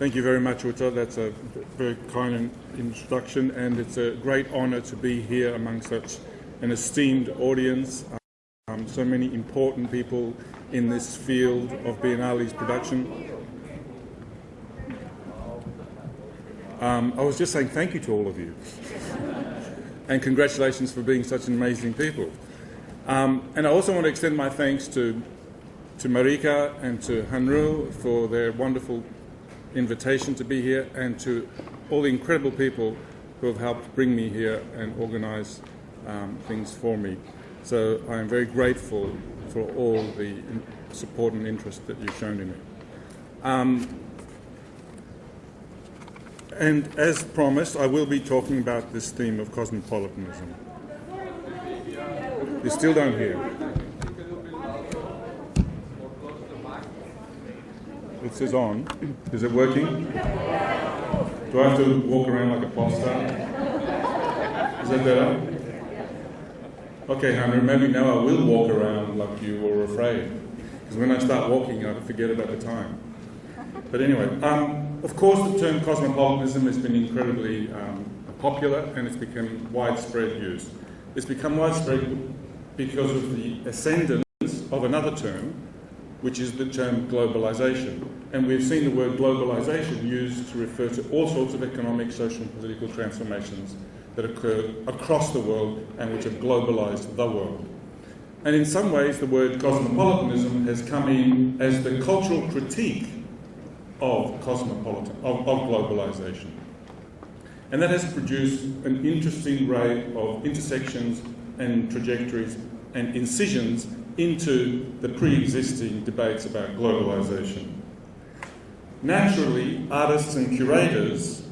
Thank you very much, Uta. That's a very kind introduction, and it's a great honour to be here among such an esteemed audience. So many important people in this field of Biennale's production. I was just saying thank you to all of you, and congratulations for being such amazing people. And I also want to extend my thanks to Marika and to Hanru for their wonderful invitation to be here, and to all the incredible people who have helped bring me here and organise things for me. So I am very grateful for all the support and interest that you've shown in me. And as promised, I will be talking about this theme of cosmopolitanism. You still don't hear? It says on. Is it working? Do I have to walk around like a pop star? Is that better? Okay, Henry, maybe now I will walk around like you were afraid. Because when I start walking, I forget about the time. But anyway, of course the term cosmopolitanism has been incredibly popular, and it's become widespread use. It's become widespread because of the ascendance of another term, which is the term globalisation. And we've seen the word globalisation used to refer to all sorts of economic, social and political transformations that occur across the world and which have globalised the world. And in some ways the word cosmopolitanism has come in as the cultural critique of globalisation. And that has produced an interesting array of intersections and trajectories and incisions into the pre-existing debates about globalisation. Naturally, artists and curators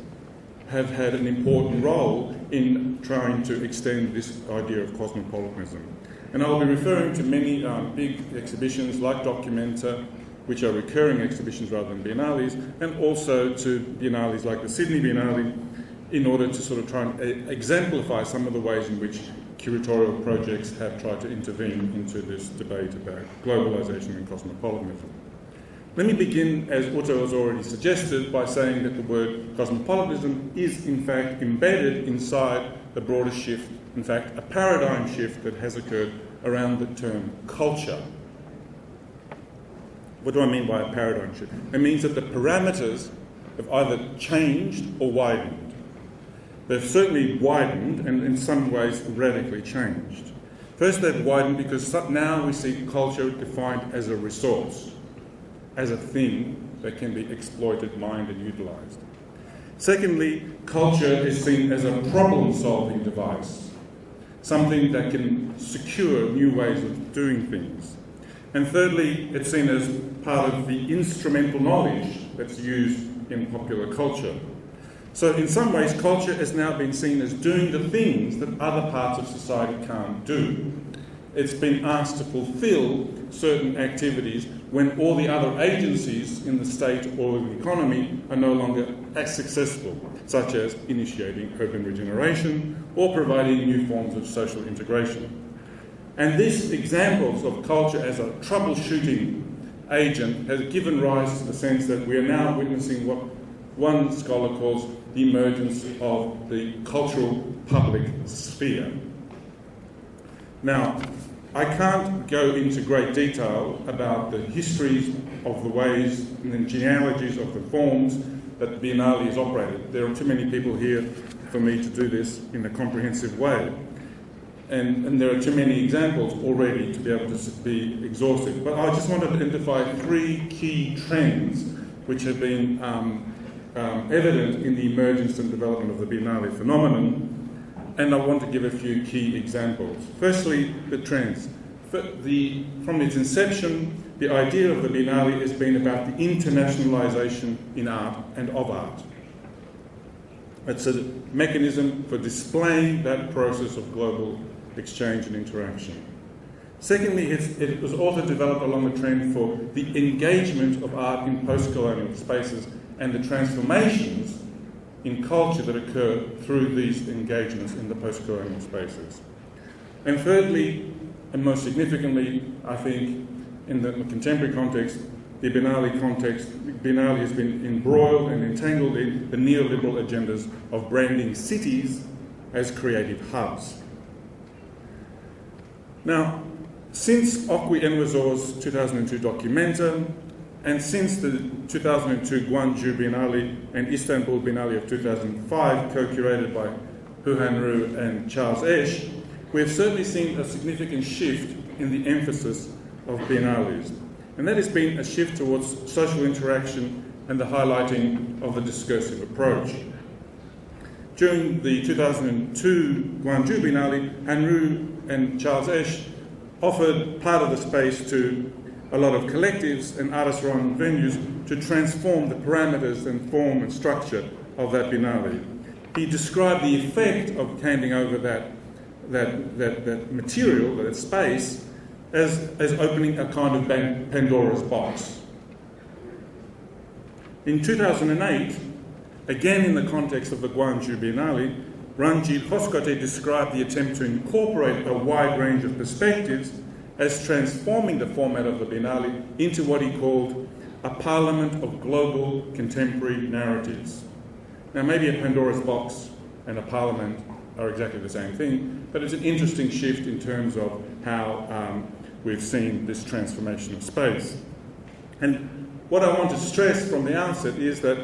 have had an important role in trying to extend this idea of cosmopolitanism. And I'll be referring to many big exhibitions like Documenta, which are recurring exhibitions rather than biennales, and also to biennales like the Sydney Biennale, in order to sort of try and exemplify some of the ways in which curatorial projects have tried to intervene into this debate about globalisation and cosmopolitanism. Let me begin, as Uta has already suggested, by saying that the word cosmopolitanism is in fact embedded inside the broader shift, in fact a paradigm shift that has occurred around the term culture. What do I mean by a paradigm shift? It means that the parameters have either changed or widened. They've certainly widened and in some ways radically changed. First, they've widened because now we see culture defined as a resource, as a thing that can be exploited, mined and utilised. Secondly, culture is seen as a problem-solving device, something that can secure new ways of doing things. And thirdly, it's seen as part of the instrumental knowledge that's used in popular culture. So in some ways, culture has now been seen as doing the things that other parts of society can't do. It's been asked to fulfil certain activities when all the other agencies in the state or in the economy are no longer as successful, such as initiating urban regeneration or providing new forms of social integration. And these examples of culture as a troubleshooting agent has given rise to the sense that we are now witnessing what one scholar calls the emergence of the cultural public sphere. Now, I can't go into great detail about the histories of the ways and the genealogies of the forms that the Biennale has operated. There are too many people here for me to do this in a comprehensive way. And there are too many examples already to be able to be exhaustive. But I just want to identify three key trends which have been evident in the emergence and development of the Biennale phenomenon, and I want to give a few key examples. Firstly, the trends. From its inception, the idea of the Biennale has been about the internationalisation in art and of art. It's a mechanism for displaying that process of global exchange and interaction. Secondly, it was also developed along a trend for the engagement of art in post-colonial spaces and the transformations in culture that occur through these engagements in the post-colonial spaces. And thirdly, and most significantly, I think, in the contemporary context, the Biennale context, Biennale has been embroiled and entangled in the neoliberal agendas of branding cities as creative hubs. Now, since Okwi Enwezor's 2002 Documenta, and since the 2002 Gwangju Biennale and Istanbul Biennale of 2005, co-curated by Huhan Ru and Charles Esch, we have certainly seen a significant shift in the emphasis of biennales. And that has been a shift towards social interaction and the highlighting of the discursive approach. During the 2002 Gwangju Biennale, Hanru and Charles Esch offered part of the space to a lot of collectives and artist-run venues to transform the parameters and form and structure of that Biennale. He described the effect of handing over that material, that space, as opening a kind of Pandora's box. In 2008, again in the context of the Gwangju Biennale, Ranjit Hoskote described the attempt to incorporate a wide range of perspectives as transforming the format of the Biennale into what he called a parliament of global contemporary narratives. Now, maybe a Pandora's box and a parliament are exactly the same thing, but it's an interesting shift in terms of how we've seen this transformation of space. And what I want to stress from the outset is that,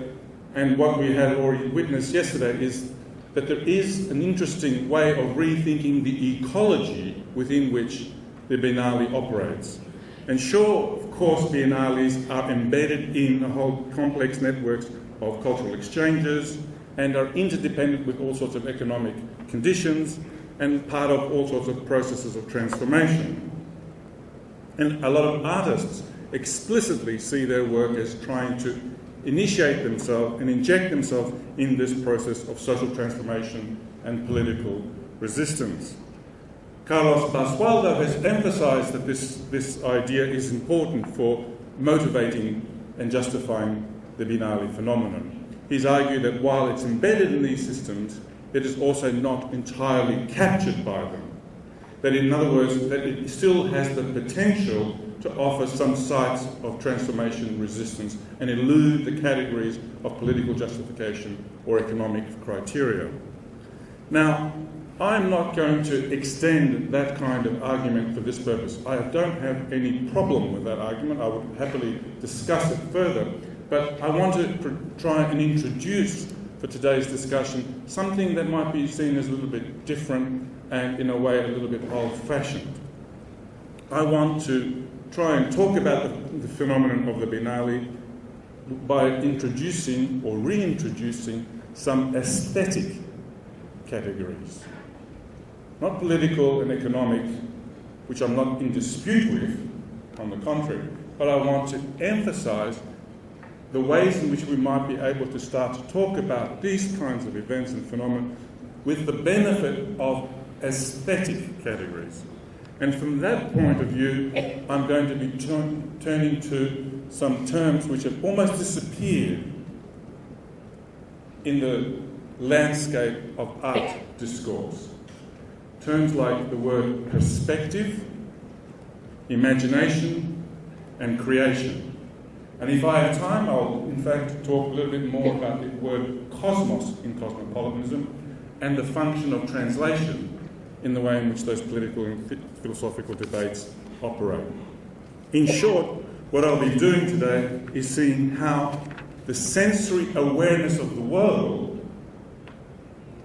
and what we had already witnessed yesterday, is that there is an interesting way of rethinking the ecology within which the Biennale operates. And sure, of course, Biennales are embedded in a whole complex networks of cultural exchanges and are interdependent with all sorts of economic conditions and part of all sorts of processes of transformation. And a lot of artists explicitly see their work as trying to initiate themselves and inject themselves in this process of social transformation and political resistance. Carlos Basualdo has emphasised that this idea is important for motivating and justifying the Biennale phenomenon. He's argued that while it's embedded in these systems, it is also not entirely captured by them. That in other words, that it still has the potential to offer some sites of transformation resistance and elude the categories of political justification or economic criteria. Now, I'm not going to extend that kind of argument for this purpose. I don't have any problem with that argument. I would happily discuss it further. But I want to try and introduce for today's discussion something that might be seen as a little bit different and in a way a little bit old-fashioned. I want to try and talk about the phenomenon of the Biennale by introducing or reintroducing some aesthetic categories. Not political and economic, which I'm not in dispute with, on the contrary, but I want to emphasise the ways in which we might be able to start to talk about these kinds of events and phenomena with the benefit of aesthetic categories. And from that point of view, I'm going to be turning to some terms which have almost disappeared in the landscape of art discourse. Terms like the word perspective, imagination, and creation. And if I have time, I'll in fact talk a little bit more about the word cosmos in cosmopolitanism and the function of translation in the way in which those political and philosophical debates operate. In short, what I'll be doing today is seeing how the sensory awareness of the world,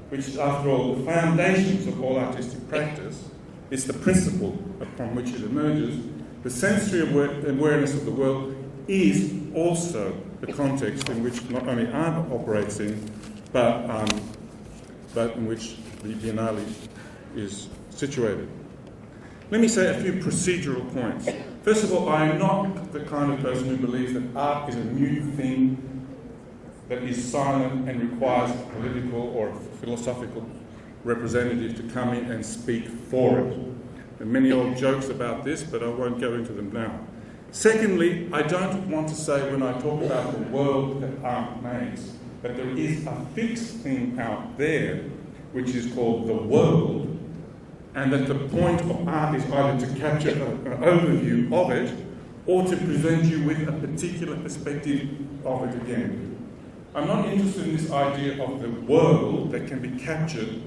which is, after all, the foundations of all artistic practice, is the principle upon which it emerges. The sensory awareness of the world is also the context in which not only art operates in, but in which the Biennale is situated. Let me say a few procedural points. First of all, I am not the kind of person who believes that art is a new thing that is silent and requires a political or philosophical representative to come in and speak for it. There are many old jokes about this, but I won't go into them now. Secondly, I don't want to say when I talk about the world that art makes, that there is a fixed thing out there which is called the world, and that the point of art is either to capture an overview of it or to present you with a particular perspective of it again. I'm not interested in this idea of the world that can be captured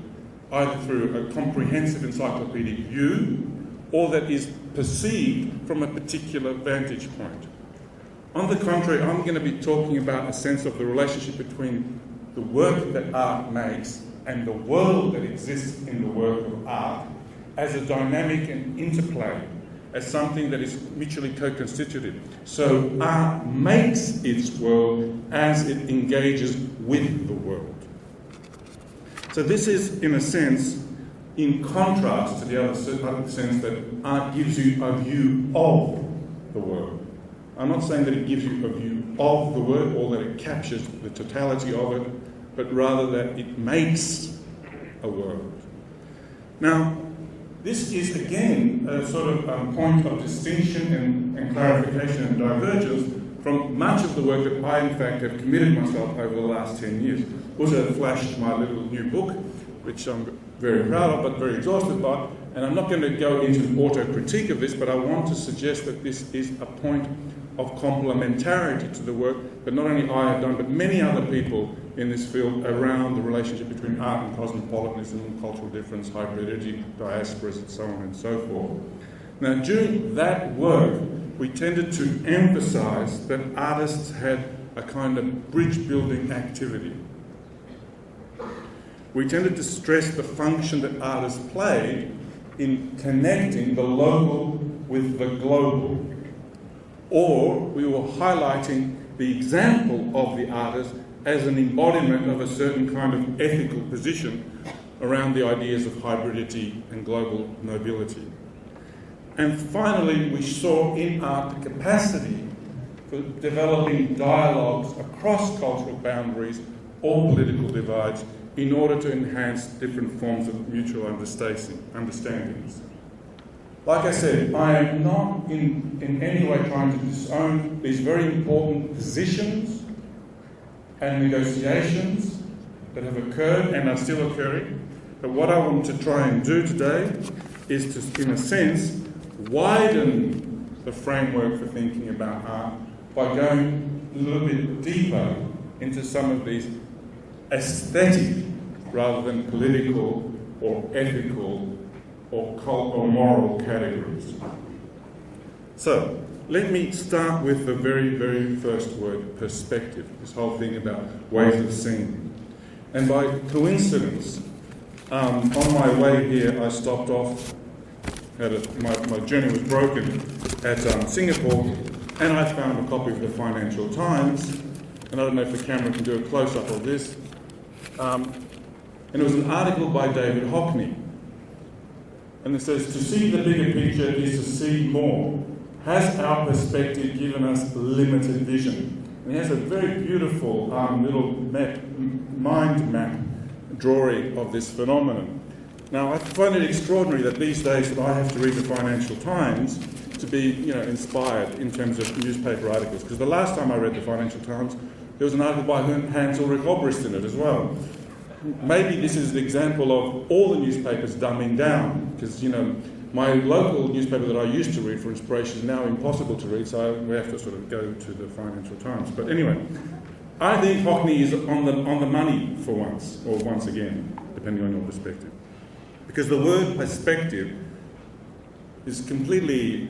either through a comprehensive encyclopedic view or that is perceived from a particular vantage point. On the contrary, I'm going to be talking about a sense of the relationship between the work that art makes and the world that exists in the work of art as a dynamic and interplay, as something that is mutually co-constitutive. So art makes its world as it engages with the world. So this is, in a sense, in contrast to the other sense that art gives you a view of the world. I'm not saying that it gives you a view of the world or that it captures the totality of it, but rather that it makes a world. Now, this is again a sort of point of distinction and clarification and divergence from much of the work that I, in fact, have committed myself over the last 10 years. Also flashed my little new book, which I'm very proud of, but very exhausted by, and I'm not going to go into an auto-critique of this, but I want to suggest that this is a point of complementarity to the work that not only I have done, but many other people in this field around the relationship between art and cosmopolitanism, cultural difference, hybridity, diasporas, and so on and so forth. Now, during that work, we tended to emphasize that artists had a kind of bridge-building activity. We tended to stress the function that artists played in connecting the local with the global. Or we were highlighting the example of the artist as an embodiment of a certain kind of ethical position around the ideas of hybridity and global nobility. And finally, we saw in art the capacity for developing dialogues across cultural boundaries or political divides in order to enhance different forms of mutual understandings. Like I said, I am not in any way trying to disown these very important positions and negotiations that have occurred and are still occurring. But what I want to try and do today is to, in a sense, widen the framework for thinking about art by going a little bit deeper into some of these aesthetic rather than political or ethical or moral categories. So, let me start with the very, very first word, perspective, this whole thing about ways of seeing. And by coincidence, on my way here, I stopped off, my journey was broken at Singapore, and I found a copy of the Financial Times, and I don't know if the camera can do a close-up of this, and it was an article by David Hockney. And it says, to see the bigger picture is to see more. Has our perspective given us limited vision? And he has a very beautiful little mind map drawing of this phenomenon. Now, I find it extraordinary that these days that I have to read the Financial Times to be, inspired in terms of newspaper articles. Because the last time I read the Financial Times, there was an article by Hans Ulrich Obrist in it as well. Maybe this is an example of all the newspapers dumbing down, because, my local newspaper that I used to read for inspiration is now impossible to read, so we have to sort of go to the Financial Times. But anyway, I think Hockney is on the money for once, or once again, depending on your perspective. Because the word perspective is completely,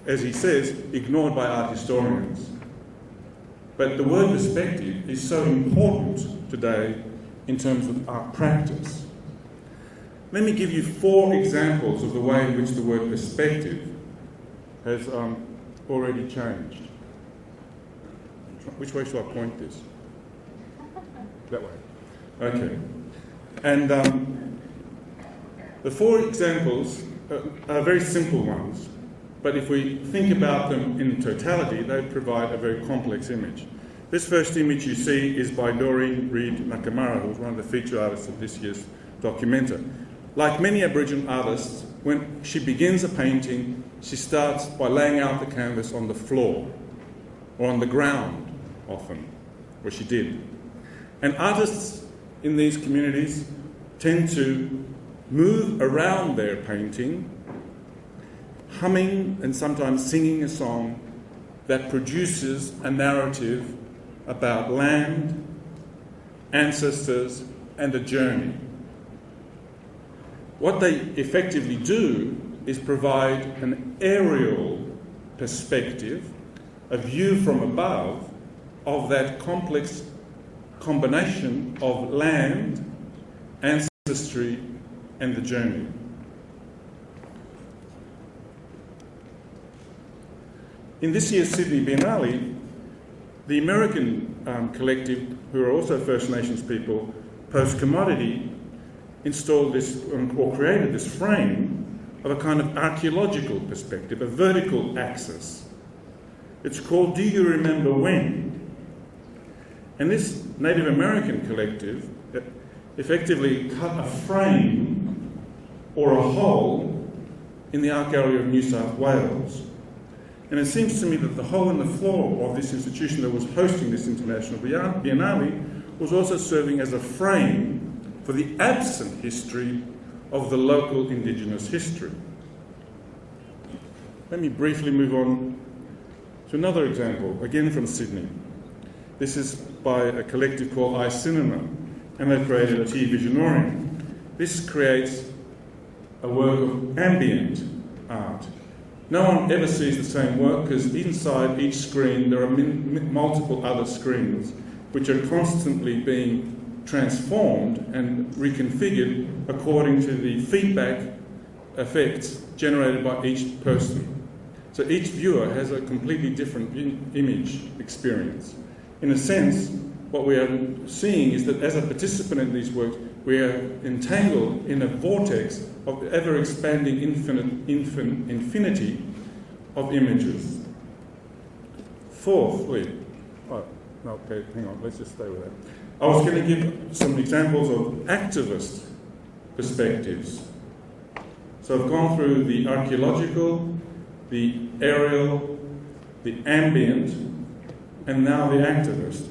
as he says, ignored by art historians. But the word perspective is so important today in terms of art practice. Let me give you 4 examples of the way in which the word perspective has already changed. Which way should I point this? That way. Okay. And the 4 examples are very simple ones, but if we think about them in totality, they provide a very complex image. This first image you see is by Doreen Reed Nakamura, who was one of the feature artists of this year's documenta. Like many Aboriginal artists, when she begins a painting, she starts by laying out the canvas on the floor, or on the ground, often, where she did. And artists in these communities tend to move around their painting, humming and sometimes singing a song that produces a narrative about land, ancestors, and a journey. What they effectively do is provide an aerial perspective, a view from above of that complex combination of land, ancestry, and the journey. In this year's Sydney Biennale, the American collective, who are also First Nations people, Post-Commodity, installed this, or created this frame of a kind of archaeological perspective, a vertical axis. It's called Do You Remember When? And this Native American collective effectively cut a frame or a hole in the art gallery of New South Wales. And it seems to me that the hole in the floor of this institution that was hosting this International Biennale was also serving as a frame for the absent history of the local Indigenous history. Let me briefly move on to another example, again from Sydney. This is by a collective called iCinema, and they've created a T-Visionorium. This creates a work of ambient art. No one ever sees the same work because inside each screen there are multiple other screens which are constantly being transformed and reconfigured according to the feedback effects generated by each person. So each viewer has a completely different image experience. In a sense, what we are seeing is that as a participant in these works, we are entangled in a vortex of ever-expanding infinity of images. Fourthly, okay, hang on, let's just stay with that. I was going to give some examples of activist perspectives. So I've gone through the archaeological, the aerial, the ambient, and now the activist.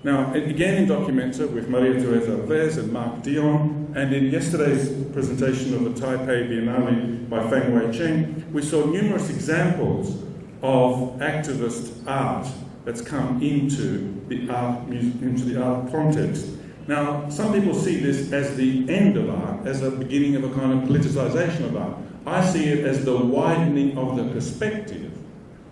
Now, again in Documenta with Maria Teresa Alves and Mark Dion, and in yesterday's presentation of the Taipei Biennale by Feng Wei Cheng, we saw numerous examples of activist art that's come into the art context. Now, some people see this as the end of art, as a beginning of a kind of politicization of art. I see it as the widening of the perspective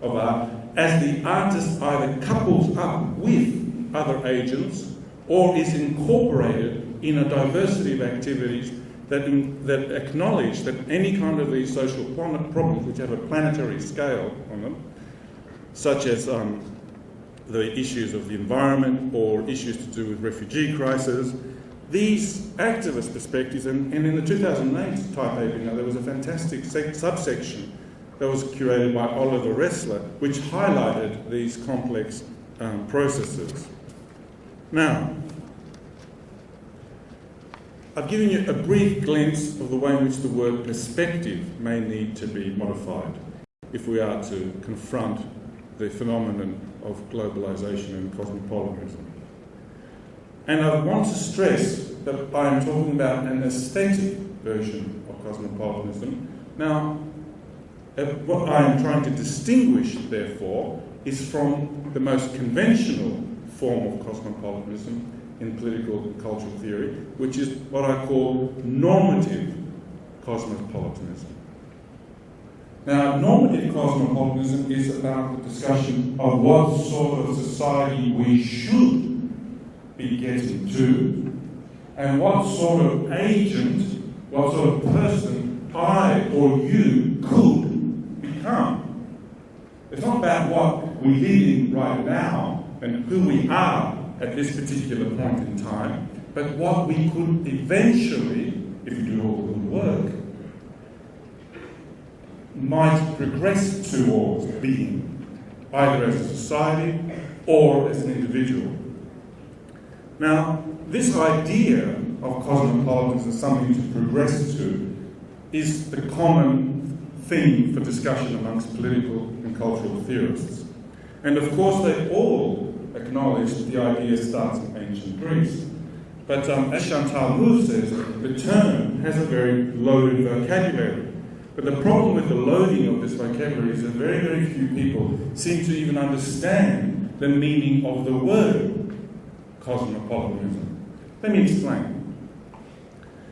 of art, as the artist either couples up with other agents or is incorporated in a diversity of activities that acknowledge that any kind of these social problems which have a planetary scale on them, such as the issues of the environment or issues to do with refugee crisis, these activist perspectives, and in the 2008 Taipei Biennale there was a fantastic subsection that was curated by Oliver Ressler, which highlighted these complex processes. Now, I've given you a brief glimpse of the way in which the word perspective may need to be modified if we are to confront the phenomenon of globalization and cosmopolitanism. And I want to stress that I am talking about an aesthetic version of cosmopolitanism. Now, what I am trying to distinguish, therefore, is from the most conventional form of cosmopolitanism in political and cultural theory, which is what I call normative cosmopolitanism. Now, normative cosmopolitanism is about the discussion of what sort of society we should be getting to, and what sort of agent, what sort of person I or you could become. It's not about what we live in right now and who we are at this particular point in time, but what we could eventually, if we do all the good work, might progress towards being, either as a society or as an individual. Now, this idea of cosmopolitanism as something to progress to is the common theme for discussion amongst political and cultural theorists. And of course, they all acknowledge that the idea starts in ancient Greece. But as Chantal Mouffe says, the term has a very loaded vocabulary. But the problem with the loading of this vocabulary is that very, very few people seem to even understand the meaning of the word cosmopolitanism. Let me explain.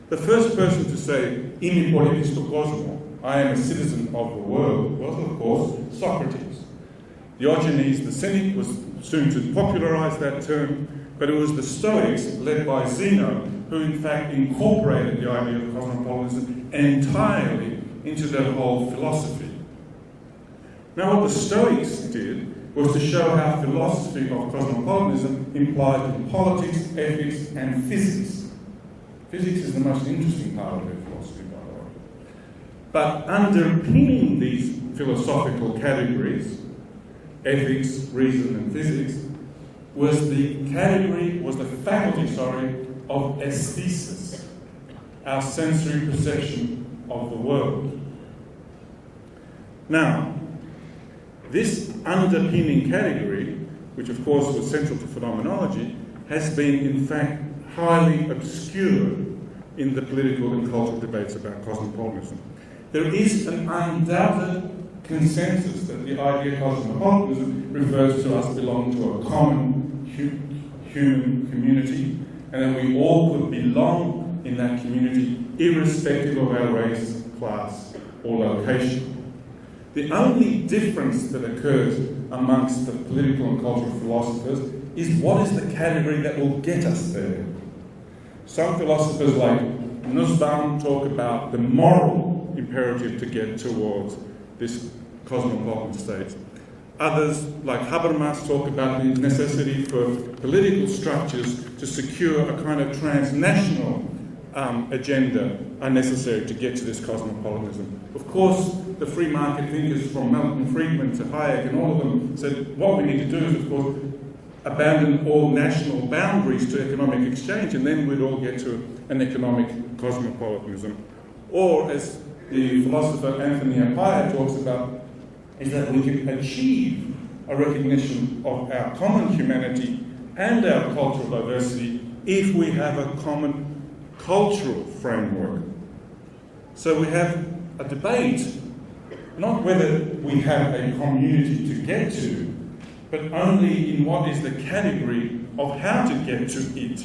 The first person to say, "Imi politis to cosmo," I am a citizen of the world, was, of course, Socrates. Diogenes the Cynic was soon to popularize that term, but it was the Stoics, led by Zeno, who in fact incorporated the idea of cosmopolitanism entirely into their whole philosophy. Now, what the Stoics did was to show how philosophy of cosmopolitanism implied in politics, ethics, and physics. Physics is the most interesting part of their philosophy, by the way. But underpinning these philosophical categories, ethics, reason, and physics, was the faculty of aesthesis, our sensory perception of the world. Now, this underpinning category, which of course was central to phenomenology, has been in fact highly obscured in the political and cultural debates about cosmopolitanism. There is an undoubted consensus that the idea of cosmopolitanism refers to us belonging to a common human community, and that we all could belong in that community irrespective of our race, class, or location. The only difference that occurs amongst the political and cultural philosophers is what is the category that will get us there. Some philosophers like Nussbaum talk about the moral imperative to get towards this cosmopolitan state. Others, like Habermas, talk about the necessity for political structures to secure a kind of transnational agenda are necessary to get to this cosmopolitanism. Of course, the free market thinkers from Milton Friedman to Hayek and all of them said what we need to do is, of course, abandon all national boundaries to economic exchange, and then we'd all get to an economic cosmopolitanism. Or, as the philosopher Anthony Appiah talks about, is that we can achieve a recognition of our common humanity and our cultural diversity if we have a common cultural framework. So we have a debate, not whether we have a community to get to, but only in what is the category of how to get to it.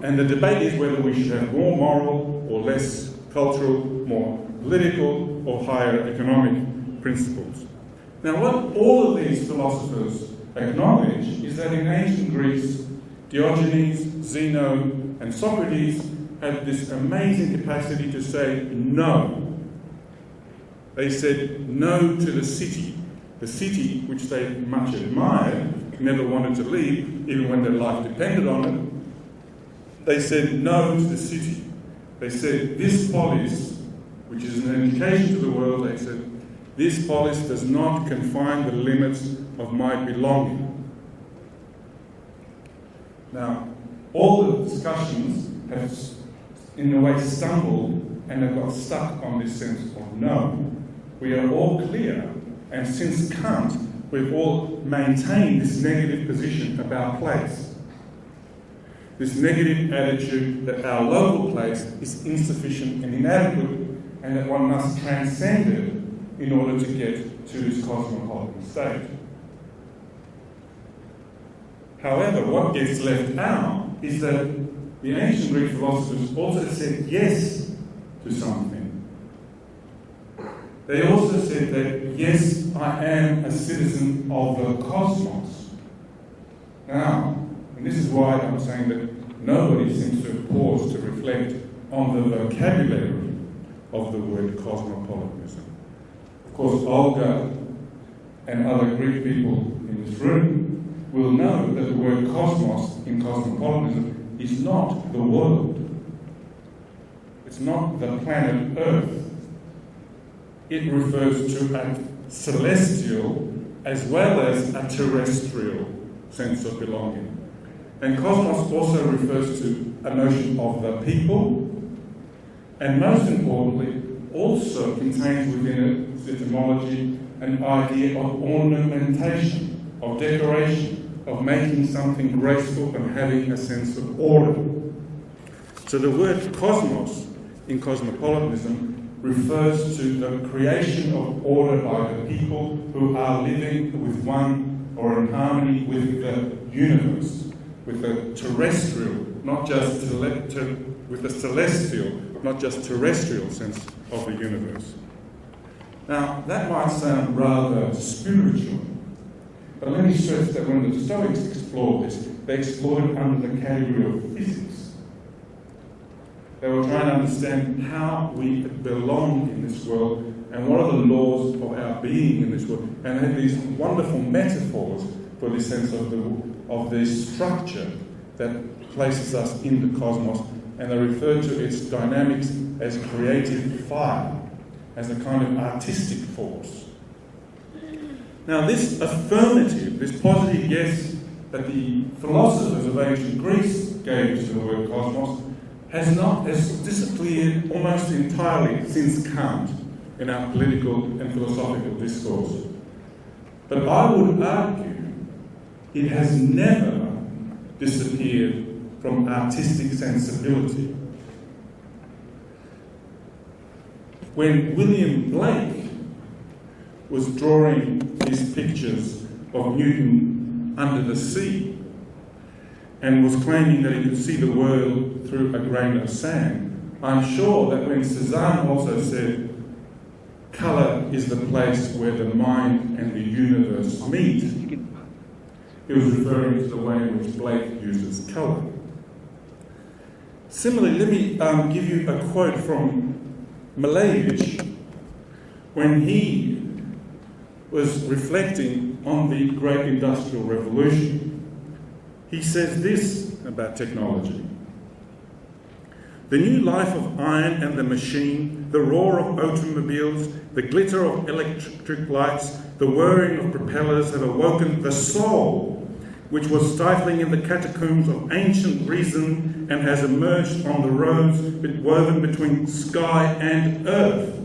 And the debate is whether we should have more moral or less cultural, more political or higher economic principles. Now, what all of these philosophers acknowledge is that in ancient Greece, Diogenes, Zeno, and Socrates had this amazing capacity to say no. They said no to the city which they much admired, never wanted to leave, even when their life depended on it. They said no to the city. They said this polis, which is an indication to the world, they said, this polis does not confine the limits of my belonging. Now, all the discussions have, in a way, stumbled and have got stuck on this sense of no. We are all clear, and since Kant, we've all maintained this negative position about place. This negative attitude that our local place is insufficient and inadequate, and that one must transcend it in order to get to this cosmopolitan state. However, what gets left out is that the ancient Greek philosophers also said yes to something. They also said that, yes, I am a citizen of the cosmos. Now, and this is why I'm saying that nobody seems to have paused to reflect on the vocabulary of the word cosmopolitanism. Of course, Olga and other Greek people in this room will know that the word cosmos in cosmopolitanism is not the world. It's not the planet Earth. It refers to a celestial as well as a terrestrial sense of belonging. And cosmos also refers to a notion of the people, and most importantly, also contains within its etymology an idea of ornamentation, of decoration, of making something graceful and having a sense of order. So the word cosmos in Cosmopolitanism refers to the creation of order by the people who are living with one or in harmony with the universe, with the terrestrial, not just with the celestial, not just terrestrial sense of the universe. Now, that might sound rather spiritual, but let me stress that when the Stoics explored this, they explored it under the category of physics. They were trying to understand how we belong in this world and what are the laws of our being in this world, and had these wonderful metaphors for this sense of the structure that places us in the cosmos, and they refer to its dynamics as creative fire, as a kind of artistic force. Now, this affirmative, this positive yes that the philosophers of ancient Greece gave to the word cosmos has disappeared almost entirely since Kant in our political and philosophical discourse. But I would argue it has never disappeared from artistic sensibility. When William Blake was drawing his pictures of Newton under the sea and was claiming that he could see the world through a grain of sand, I'm sure that when Cézanne also said, colour is the place where the mind and the universe meet, he was referring to the way in which Blake uses colour. Similarly, let me give you a quote from Malevich when he was reflecting on the Great Industrial Revolution. He says this about technology. The new life of iron and the machine, the roar of automobiles, the glitter of electric lights, the whirring of propellers have awoken the soul, which was stifling in the catacombs of ancient reason and has emerged on the roads woven between sky and earth.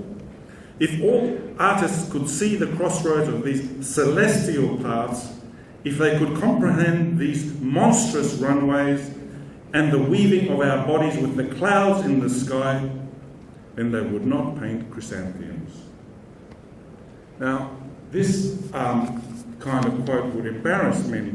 If all artists could see the crossroads of these celestial paths, if they could comprehend these monstrous runways and the weaving of our bodies with the clouds in the sky, then they would not paint chrysanthemums. Now, this kind of quote would embarrass many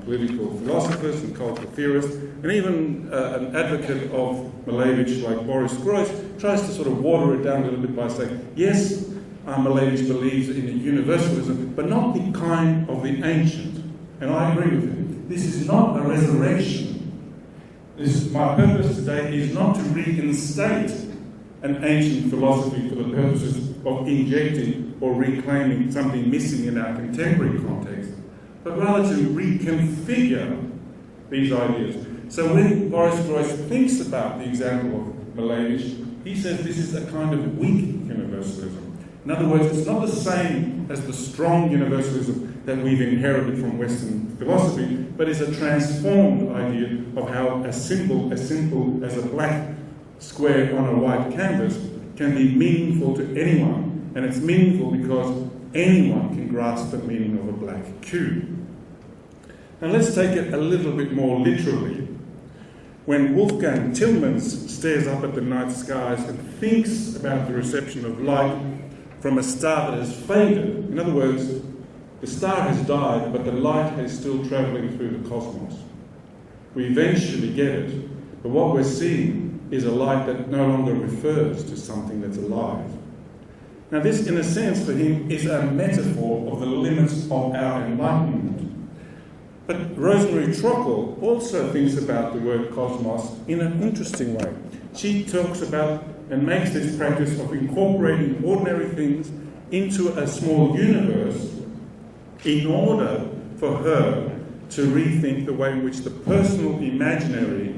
political philosophers and cultural theorists, and even an advocate of Malevich like Boris Groys tries to sort of water it down a little bit by saying, yes, Malevich believes in a universalism, but not the kind of the ancient. And I agree with him. This is not a resurrection. My purpose today is not to reinstate an ancient philosophy for the purposes of injecting or reclaiming something missing in our contemporary context, but rather to reconfigure these ideas. So when Boris Groys thinks about the example of Malevich, he says this is a kind of weak universalism. In other words, it's not the same as the strong universalism that we've inherited from Western philosophy, but is a transformed idea of how a symbol as simple as a black square on a white canvas can be meaningful to anyone. And it's meaningful because anyone can grasp the meaning of a black cube. Now let's take it a little bit more literally. When Wolfgang Tillmans stares up at the night skies and thinks about the reception of light from a star that has faded, in other words, the star has died, but the light is still travelling through the cosmos. We eventually get it, but what we're seeing is a light that no longer refers to something that's alive. Now this, in a sense, for him, is a metaphor of the limits of our enlightenment. But Rosemary Trockel also thinks about the word cosmos in an interesting way. She talks about and makes this practice of incorporating ordinary things into a small universe in order for her to rethink the way in which the personal imaginary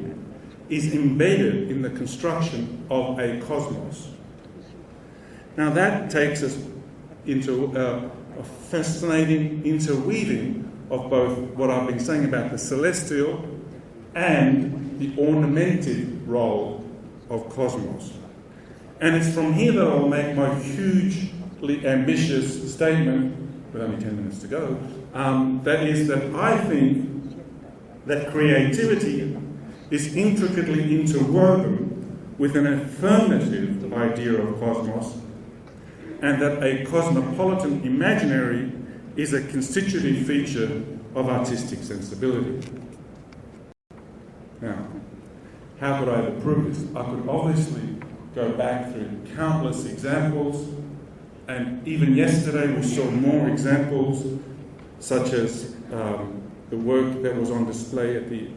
is embedded in the construction of a cosmos. Now that takes us into a fascinating interweaving of both what I've been saying about the celestial and the ornamented role of cosmos. And it's from here that I'll make my hugely ambitious statement, with only 10 minutes to go, that is that I think that creativity is intricately interwoven with an affirmative idea of cosmos, and that a cosmopolitan imaginary is a constitutive feature of artistic sensibility. Now, how could I ever prove this? I could obviously go back through countless examples, and even yesterday we saw more examples, such as the work that was on display at the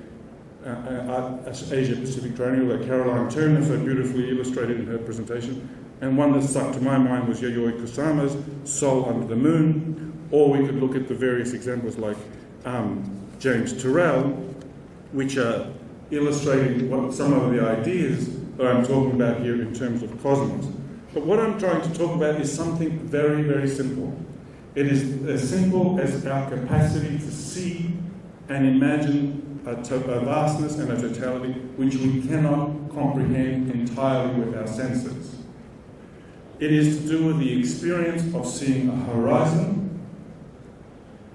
Asia Pacific Triennial that Caroline Turner so beautifully illustrated in her presentation. And one that stuck to my mind was Yayoi Kusama's Soul Under the Moon, or we could look at the various examples like James Turrell, which are illustrating what some of the ideas that I'm talking about here in terms of cosmos. But what I'm trying to talk about is something very, very simple. It is as simple as our capacity to see and imagine a vastness and a totality which we cannot comprehend entirely with our senses. It is to do with the experience of seeing a horizon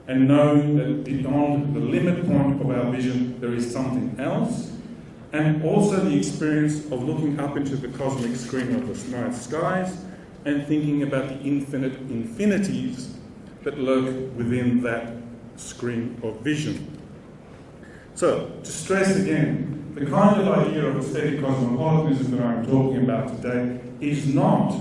and knowing that beyond the limit point of our vision there is something else, and also the experience of looking up into the cosmic screen of the night skies and thinking about the infinite infinities that lurk within that screen of vision. So, to stress again, the kind of idea of aesthetic cosmopolitanism that I'm talking about today is not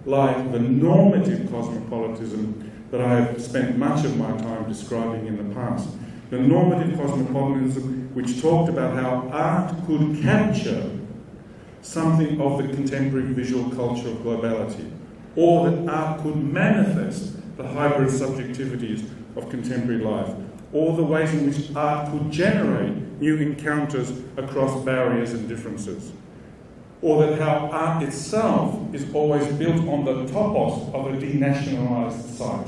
like the normative cosmopolitanism that I have spent much of my time describing in the past. The normative cosmopolitanism which talked about how art could capture something of the contemporary visual culture of globality, or that art could manifest the hybrid subjectivities of contemporary life, or the ways in which art could generate new encounters across barriers and differences, or that how art itself is always built on the topos of a denationalised site.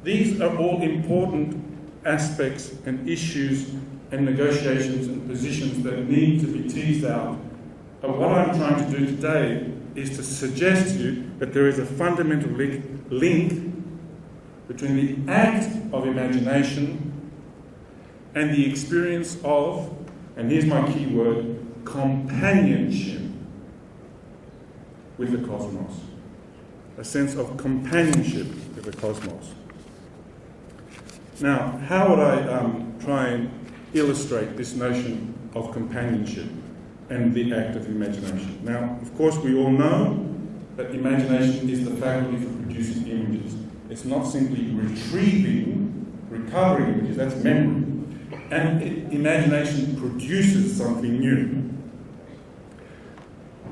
These are all important aspects and issues and negotiations and positions that need to be teased out. But what I'm trying to do today is to suggest to you that there is a fundamental link between the act of imagination and the experience of, and here's my key word, companionship with the cosmos. A sense of companionship with the cosmos. Now, how would I try and illustrate this notion of companionship and the act of imagination? Now, of course, we all know that imagination is the faculty for producing images. It's not simply recovering images, that's memory. And imagination produces something new.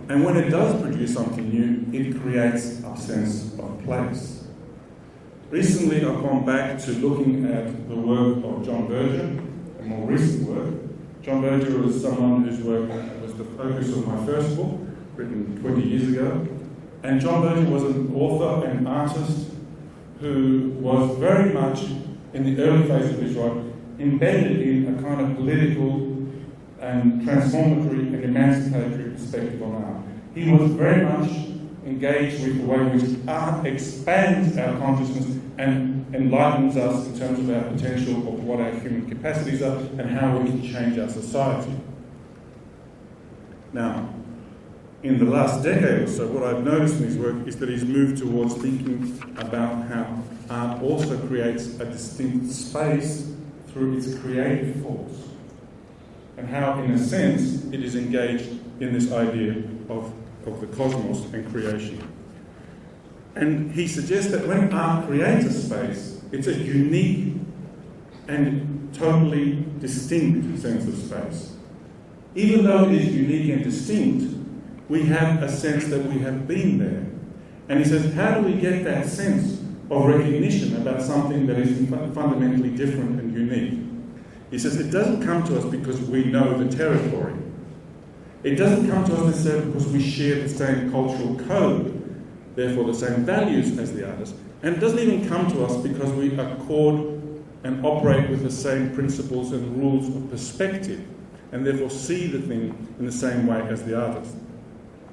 And when it does produce something new, it creates a sense of place. Recently, I've gone back to looking at the work of John Berger, a more recent work. John Berger was someone whose work was the focus of my first book, written 20 years ago. And John Berger was an author and artist who was very much, in the early phase of his work, embedded in a kind of political and transformatory and emancipatory perspective on art. He was very much engaged with the way in which art expands our consciousness and enlightens us in terms of our potential of what our human capacities are and how we can change our society. Now, in the last decade or so, what I've noticed in his work is that he's moved towards thinking about how art also creates a distinct space through its creative force, and how, in a sense, it is engaged in this idea of the cosmos and creation. And he suggests that when art creates a space, it's a unique and totally distinct sense of space. Even though it is unique and distinct, we have a sense that we have been there. And he says, how do we get that sense of recognition about something that is fundamentally different and unique? He says, it doesn't come to us because we know the territory. It doesn't come to us necessarily because we share the same cultural code, therefore the same values as the artist. And it doesn't even come to us because we accord and operate with the same principles and rules of perspective, and therefore see the thing in the same way as the artist.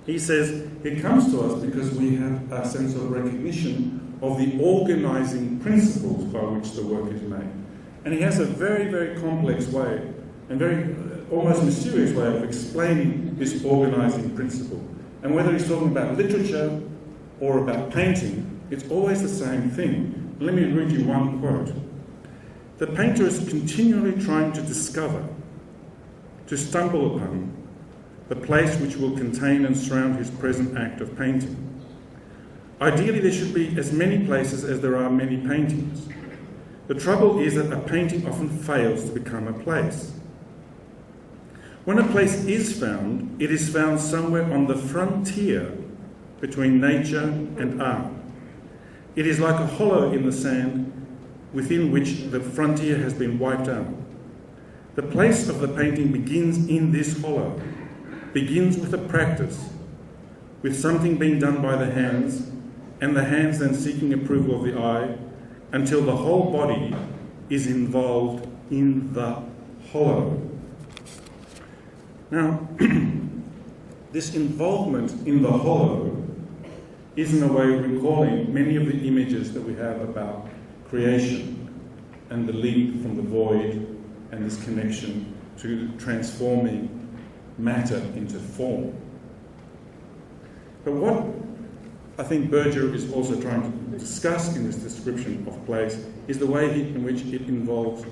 He says it comes to us because we have a sense of recognition of the organising principles by which the work is made. And he has a very, very complex way and very almost mysterious way of explaining this organising principle. And whether he's talking about literature or about painting, it's always the same thing. Let me read you one quote. The painter is continually trying to discover, to stumble upon, the place which will contain and surround his present act of painting. Ideally, there should be as many places as there are many paintings. The trouble is that a painting often fails to become a place. When a place is found, it is found somewhere on the frontier between nature and art. It is like a hollow in the sand within which the frontier has been wiped out. The place of the painting begins in this hollow, begins with a practice, with something being done by the hands, and the hands then seeking approval of the eye, until the whole body is involved in the hollow. Now, this involvement in the hollow is in a way recalling many of the images that we have about creation and the leap from the void and this connection to transforming matter into form. But what I think Berger is also trying to discuss in this description of place is the way in which it involves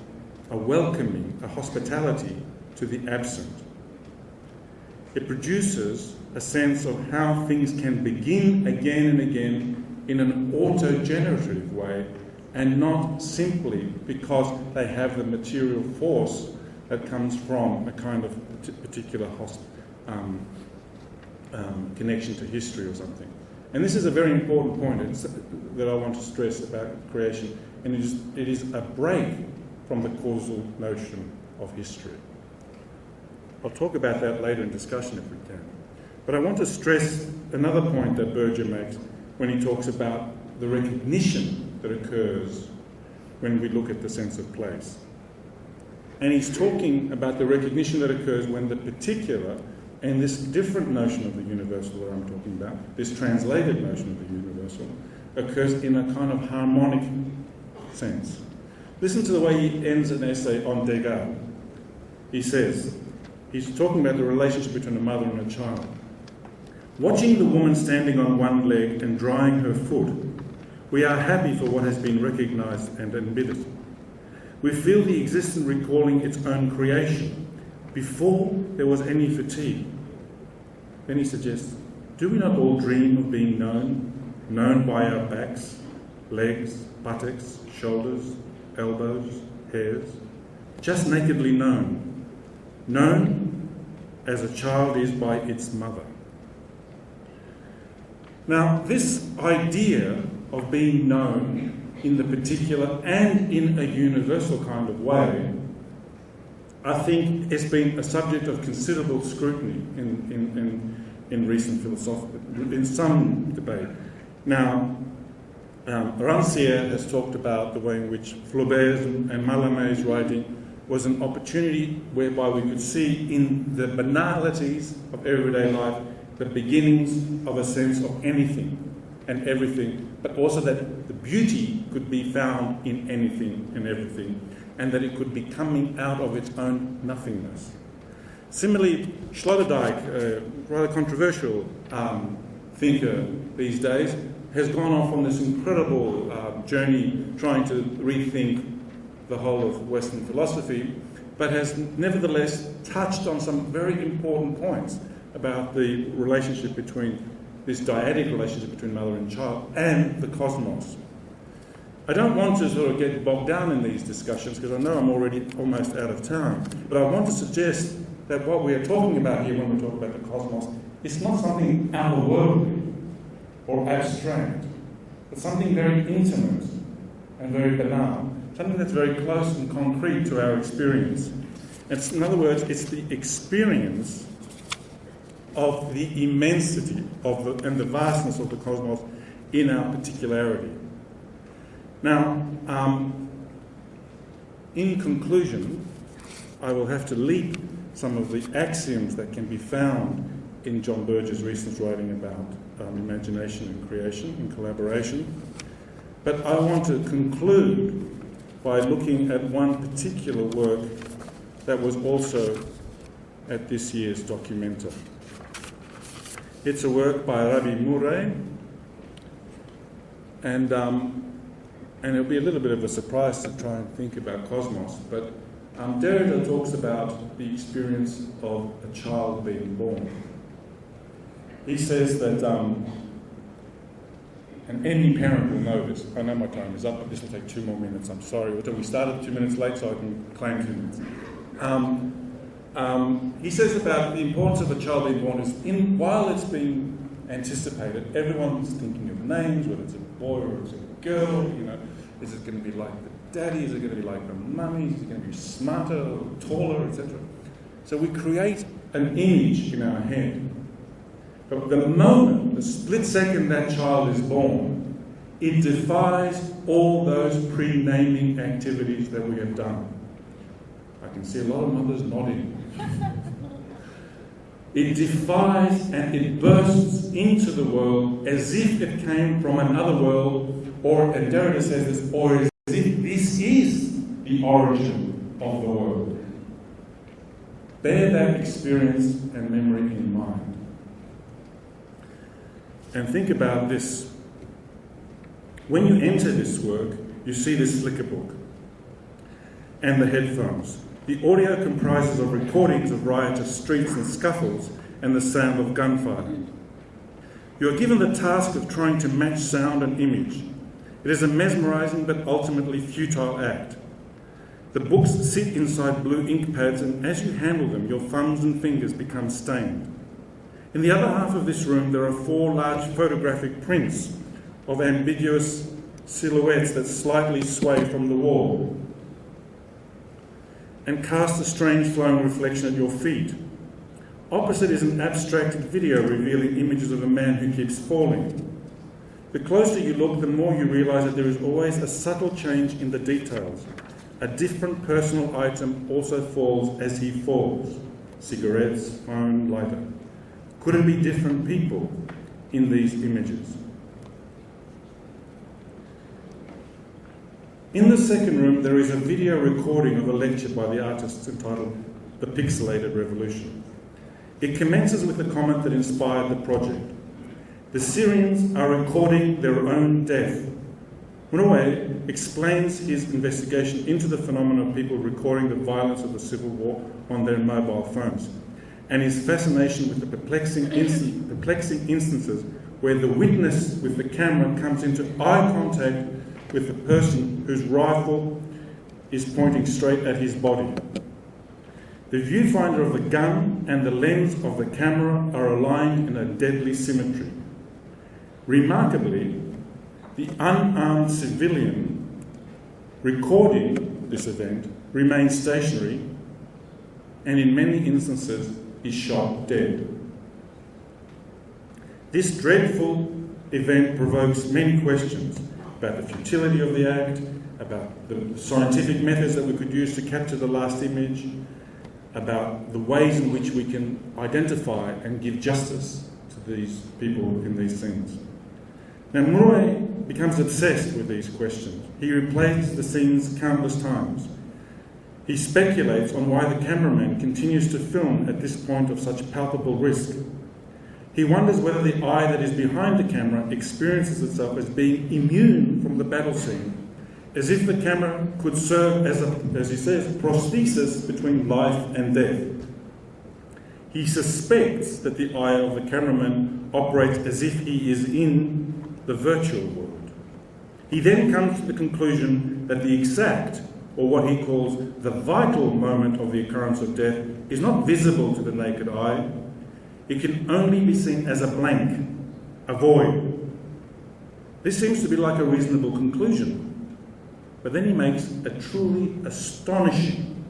a welcoming, a hospitality to the absent. It produces a sense of how things can begin again and again in an auto-generative way, and not simply because they have the material force that comes from a kind of particular connection to history or something. And this is a very important point that I want to stress about creation, and it is a break from the causal notion of history. I'll talk about that later in discussion if we can. But I want to stress another point that Berger makes when he talks about the recognition that occurs when we look at the sense of place. And he's talking about the recognition that occurs when the particular and this different notion of the universal that I'm talking about, this translated notion of the universal, occurs in a kind of harmonic sense. Listen to the way he ends an essay on Degas. He says, he's talking about the relationship between a mother and a child. Watching the woman standing on one leg and drying her foot, we are happy for what has been recognised and admitted. We feel the existence recalling its own creation, before there was any fatigue. Then he suggests, do we not all dream of being known by our backs, legs, buttocks, shoulders, elbows, hairs, just nakedly known as a child is by its mother. Now, this idea of being known in the particular and in a universal kind of way, I think has been a subject of considerable scrutiny in recent philosophy, in some debate. Now, Rancière has talked about the way in which Flaubert's and Mallarmé's writing was an opportunity whereby we could see in the banalities of everyday life the beginnings of a sense of anything and everything, but also that the beauty could be found in anything and everything, and that it could be coming out of its own nothingness. Similarly, Sloterdijk, a rather controversial thinker these days, has gone off on this incredible journey trying to rethink the whole of Western philosophy, but has nevertheless touched on some very important points about the relationship between this dyadic relationship between mother and child and the cosmos. I don't want to sort of get bogged down in these discussions because I know I'm already almost out of time, but I want to suggest that what we are talking about here when we talk about the cosmos is not something otherworldly or abstract, but something very intimate and very banal, something that's very close and concrete to our experience. In other words, it's the experience of the immensity of and the vastness of the cosmos in our particularity. Now, in conclusion, I will have to leap some of the axioms that can be found in John Berger's recent writing about imagination and creation and collaboration. But I want to conclude by looking at one particular work that was also at this year's Documenta. It's a work by Rabbi Murray, and it'll be a little bit of a surprise to try and think about cosmos, but Derrida talks about the experience of a child being born. He says that, and any parent will know this. I know my time is up, but this will take 2 more minutes. I'm sorry. We started 2 minutes late, so I can claim 2 minutes. He says about the importance of a child being born is, while it's being anticipated, everyone's thinking of names, whether it's a boy or it's a girl. You know, is it going to be like the daddy? Is it going to be like the mummy? Is it going to be smarter or taller, etc.? So we create an image in our head. But the moment, the split second that child is born, it defies all those pre-naming activities that we have done. I can see a lot of mothers nodding. It defies and it bursts into the world as if it came from another world, or, and Derrida says this, or as if this is the origin of the world. Bear that experience and memory in mind. And think about this. When you enter this work, you see this flicker book and the headphones. The audio comprises of recordings of riotous streets and scuffles and the sound of gunfire. You are given the task of trying to match sound and image. It is a mesmerizing but ultimately futile act. The books sit inside blue ink pads, and as you handle them, your thumbs and fingers become stained. In the other half of this room, there are 4 large photographic prints of ambiguous silhouettes that slightly sway from the wall and cast a strange flowing reflection at your feet. Opposite is an abstracted video revealing images of a man who keeps falling. The closer you look, the more you realise that there is always a subtle change in the details. A different personal item also falls as he falls. Cigarettes, phone, lighter. Could it be different people in these images? In the second room, there is a video recording of a lecture by the artist entitled The Pixelated Revolution. It commences with a comment that inspired the project. The Syrians are recording their own death. Murray explains his investigation into the phenomenon of people recording the violence of the civil war on their mobile phones, and his fascination with the perplexing instances where the witness with the camera comes into eye contact with the person whose rifle is pointing straight at his body. The viewfinder of the gun and the lens of the camera are aligned in a deadly symmetry. Remarkably, the unarmed civilian recording this event remains stationary and in many instances is shot dead. This dreadful event provokes many questions about the futility of the act, about the scientific methods that we could use to capture the last image, about the ways in which we can identify and give justice to these people in these scenes. Now, Murray becomes obsessed with these questions. He replays the scenes countless times. He speculates on why the cameraman continues to film at this point of such palpable risk. He wonders whether the eye that is behind the camera experiences itself as being immune from the battle scene, as if the camera could serve as he says, prosthesis between life and death. He suspects that the eye of the cameraman operates as if he is in the virtual world. He then comes to the conclusion that the exact, or what he calls the vital moment of the occurrence of death, is not visible to the naked eye. It can only be seen as a blank, a void. This seems to be like a reasonable conclusion. But then he makes a truly astonishing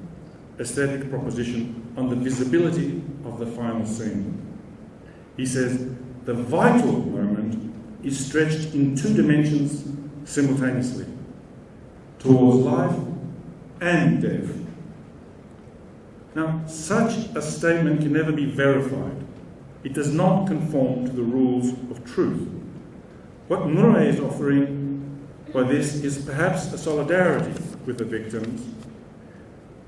aesthetic proposition on the visibility of the final scene. He says, the vital moment is stretched in 2 dimensions simultaneously, towards life and death. Now, such a statement can never be verified. It does not conform to the rules of truth. What Murray is offering by this is perhaps a solidarity with the victims,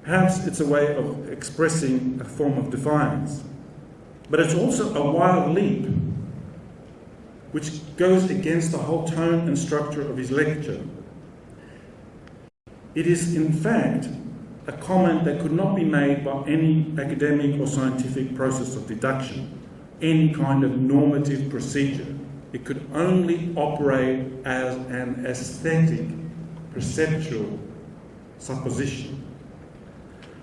Perhaps it's a way of expressing a form of defiance. But it's also a wild leap, which goes against the whole tone and structure of his lecture. It is, in fact, a comment that could not be made by any academic or scientific process of deduction, any kind of normative procedure. It could only operate as an aesthetic, perceptual supposition.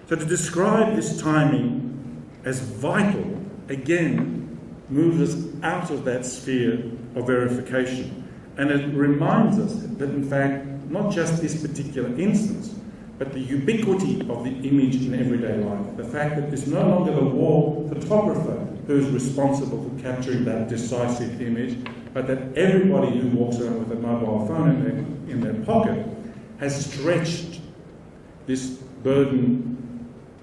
So to describe this timing as vital, again, moves us out of that sphere of verification. And it reminds us that, in fact, not just this particular instance, but the ubiquity of the image in everyday life. The fact that it's no longer the war photographer who is responsible for capturing that decisive image, but that everybody who walks around with a mobile phone in their pocket has stretched this burden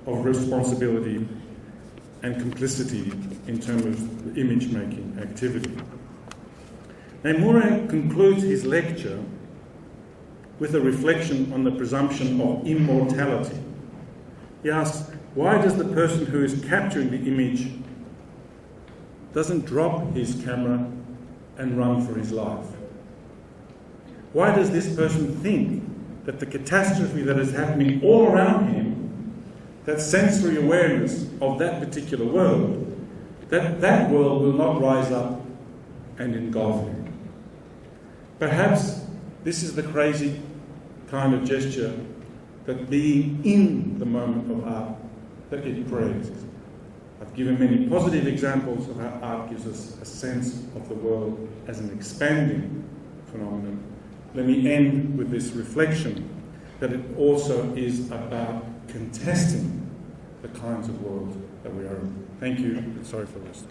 of responsibility and complicity in terms of the image-making activity. Now, Murray concludes his lecture with a reflection on the presumption of immortality. He asks, why does the person who is capturing the image doesn't drop his camera and run for his life? Why does this person think that the catastrophe that is happening all around him, that sensory awareness of that particular world, that world will not rise up and engulf him? Perhaps this is the crazy kind of gesture that being in the moment of art, that it creates. I've given many positive examples of how art gives us a sense of the world as an expanding phenomenon. Let me end with this reflection that it also is about contesting the kinds of world that we are in. Thank you, and sorry for this.